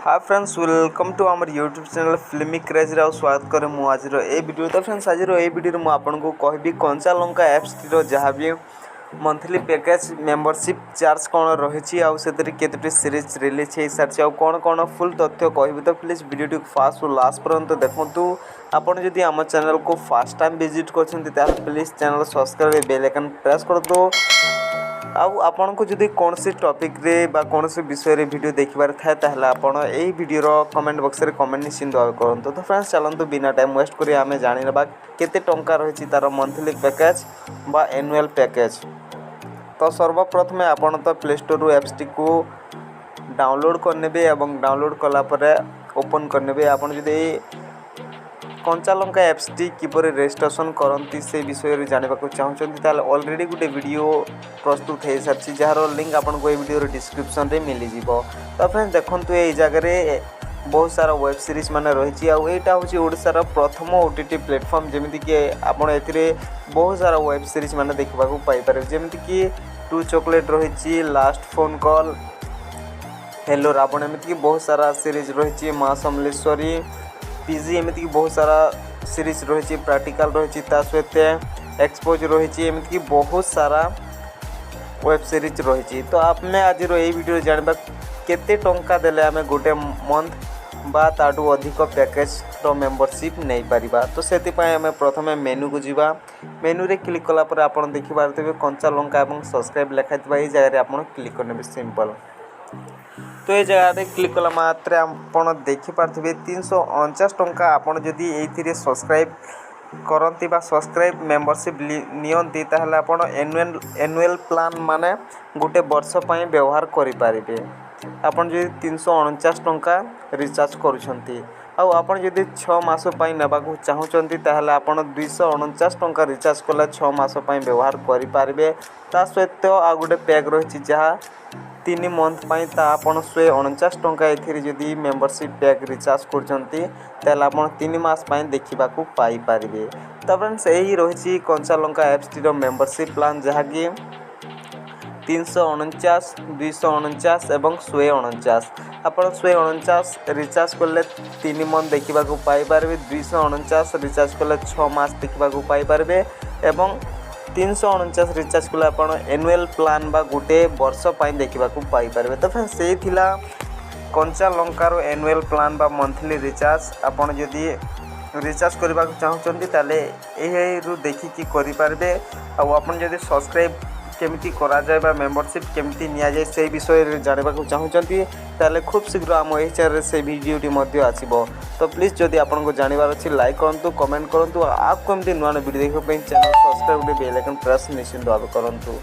Hi friends, welcome to our YouTube channel Filmi craze रे स्वागत करे मु आज ए वीडियो। तो फ्रेंड्स आज ए वीडियो मु आपको कहबी कंचा लंका एप्स रो जहाँ भी मंथली पैकेज मेंबरशिप चार्ज कौन रही केतोटी सीरीज रिलीज हो सारी आउ कौन कौन फुल तथ्य कहबी। तो प्लीज वीडियो फास्ट और लास्ट पर्यंत देखूँ। आपड़ जदि आम चैनल को फास्ट टाइम विजिट कर please channel subscribe bell icon press कर दो। आपन को जदि कौन सी टॉपिक रे बा कौन सी विषय रे वीडियो देखिबार थाए ताहले आपण एही वीडियो रो कमेंट बॉक्स रे कमेंट निश्चिंत भाव करंतु। तो फ्रेंड्स चलंतु बिना टाइम वेस्ट करी आमे जानि नेबा केते टंका रहिछि तार मंथली पैकेज बा एनुअल पैकेज। तो सर्वप्रथमे आपण तो प्ले स्टोर रो एप्स टी को डाउनलोड करनेबे एवं डाउनलोड कला परे ओपन करनेबे। आपण जदि कंचा लंका एप्स टी किपर रजिस्ट्रेशन करती से विषय में जानवा चाहते ऑलरेडी गोटे वीडियो प्रस्तुत हो सारी जार लिंक आपको ये वीडियो डिस्क्रिप्शन रे मिल जाव। तो फ्रेंड्स देखो ये जगह बहुत सारा वेब सीरीज मान रही आईटा हूँ ओडार प्रथम ओटीटी प्लेटफॉर्म जमीक आपड़ ए बहुत सारा वेब सीरीज मान देखा पाइपर जमीक टू चॉकलेट रही last phone call hello Ravan एमती बहुत सारा सीरीज रही माँ समलेश्वरी पीजी एमती बहुत सारा सीरीज रही प्रैक्टिकल रही सहित एक्सपोज रही एमती बहुत सारा वेब सीरीज रही। तो आमे आज यही वीडियो जानबा केते टंका देले आमे गोटे मंथ बा ताडू अधिक पैकेज रो मेंबरशिप नहीं पारिबा। तो सेति पय आमे प्रथमे मेनू को जीवा। मेनू रे क्लिक कला पर आपण देखि पारथबे कंचा लंका एवं सब्सक्राइब लिखाइतबा ए जगह रे आपण क्लिक करनेबे सिंपल। तो ये जगह क्लिक कला मात्रे आपण देखि पारथबे 349 टंका आपण जदि एथिरे सब्सक्राइब करंती बा सब्सक्राइब मेंबरशिप नियंती ताहले आपण एनुअल प्लान माने गोटे वर्ष पय व्यवहार करि पारिबे। आपण जदि 349 टंका रिचार्ज करूछंती आउ आपण जदि 6 मास पय नेबाकू चाहुचंती ताहले आपण 249 टंका रिचार्ज कला 6 मास पय व्यवहार करि पारिबे। ता सहित आ गोटे पैक रही जहाँ 3 मंथ पाई आपड़ 149 टंका एथिरे जदि मेंबरशिप पैक रिचार्ज करछंती ताले आपन 3 मास पाई देखिबा को पाई पारिबे। त फ्रेंड्स एही रहिछि कंचा लंका एप्स टी रो मेंबरशिप प्लान जहाँ कि 349 249 एवं 149 आपड़ 149 रिचार्ज कले 3 मंथ देखिबा को पाई पारिबे 249 रिचार्ज कले 6 मास देखिबा को पाई पारिबे एवं 349 रिचार्ज कले आपण एनुअल प्लान बा गोटे वर्ष पाई देखा पाई पारे। तो फ्रेंड्स से थिला कंचा लंकार एनुअल प्लान बा मंथली रिचार्ज आपण जदि रिचार्ज करबा चाहउचंती ताले एही देखिकी करि पारबे। आ आपण जदि सब्सक्राइब केमिति करा जाय बा मेंबरशिप केमिति निया जाय से विषय रे जानबा चाहउचंती ताले खूब शीघ्र आम एही चैनल से वीडियोटी मध्ये आसीबो। तो प्लीज जदि आपनको जानिबार अछि लाइक करंतु कमेंट करंतु आ केमिति नुआ वीडियो देखबा channel subscribe bell icon press निश्चिंत भाव करंतु।